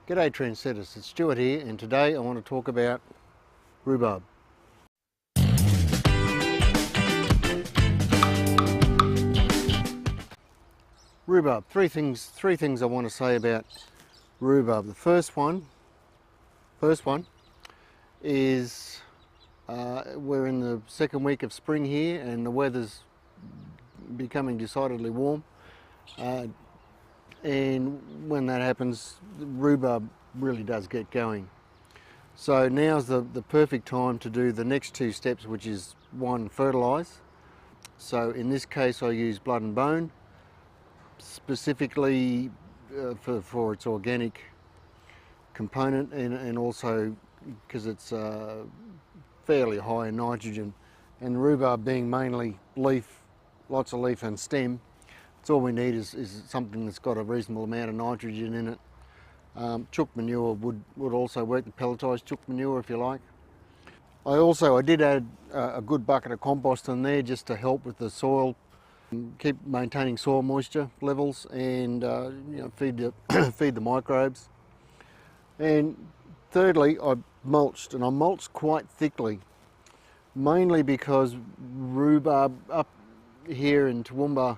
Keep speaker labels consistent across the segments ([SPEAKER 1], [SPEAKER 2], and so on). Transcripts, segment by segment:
[SPEAKER 1] G'day trendsetters, it's Stuart here, and today I want to talk about rhubarb. Rhubarb, three things I want to say about rhubarb. The first one is we're in the second week of spring here and the weather's becoming decidedly warm. And when that happens, the rhubarb really does get going. So now's the perfect time to do the next two steps, which is one, fertilise. So in this case I use blood and bone, specifically for its organic component, and also because it's fairly high in nitrogen. And rhubarb being mainly leaf, lots of leaf and stem, it's all we need is something that's got a reasonable amount of nitrogen in it. Chook manure would also work, the pelletised chook manure if you like. I did add a good bucket of compost in there just to help with the soil, keep maintaining soil moisture levels, and feed the microbes. And thirdly, I mulched, and I mulched quite thickly, mainly because rhubarb up here in Toowoomba,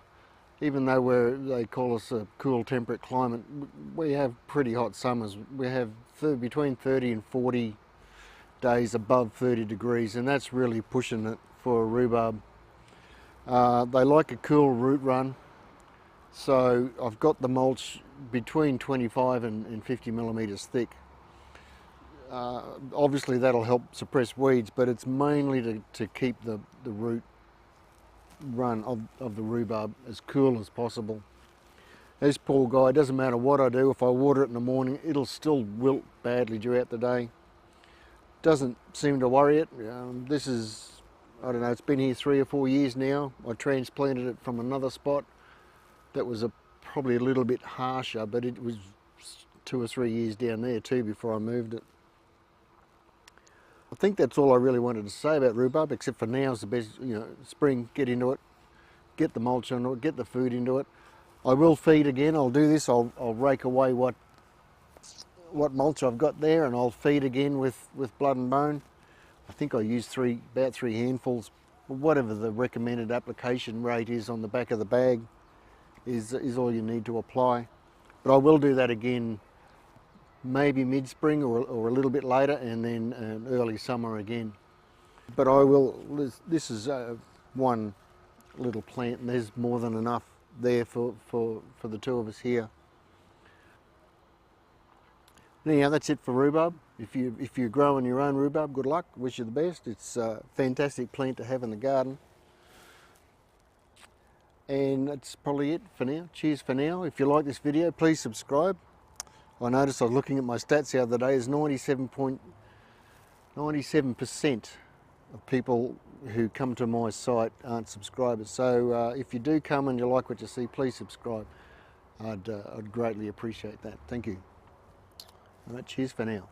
[SPEAKER 1] even though they call us a cool temperate climate, we have pretty hot summers. We have between 30 and 40 days above 30 degrees, and that's really pushing it for rhubarb. They like a cool root run, so I've got the mulch between 25 and 50 millimetres thick. Obviously that'll help suppress weeds, but it's mainly to keep the root run of the rhubarb as cool as possible. This poor guy, doesn't matter what I do, if I water it in the morning, it'll still wilt badly throughout the day. Doesn't seem to worry it. This is, I don't know, it's been here 3 or 4 years now. I transplanted it from another spot that was probably a little bit harsher, but it was 2 or 3 years down there too before I moved it. I think that's all I really wanted to say about rhubarb, except for now's the best, spring, get into it, get the mulch into it, get the food into it. I will feed again, I'll do this, I'll rake away what mulch I've got there, and I'll feed again with blood and bone. I think I use about 3 handfuls, whatever the recommended application rate is on the back of the bag is all you need to apply. But I will do that again maybe mid-spring or a little bit later, and then early summer again. But this is one little plant, and there's more than enough there for the two of us here. Anyhow, that's it for rhubarb. If you're growing your own rhubarb, good luck, wish you the best. It's a fantastic plant to have in the garden. And that's probably it for now. Cheers for now. If you like this video, please subscribe. I noticed, I was looking at my stats the other day, is 97% of people who come to my site aren't subscribers. So if you do come and you like what you see, please subscribe. I'd greatly appreciate that. Thank you. All right, cheers for now.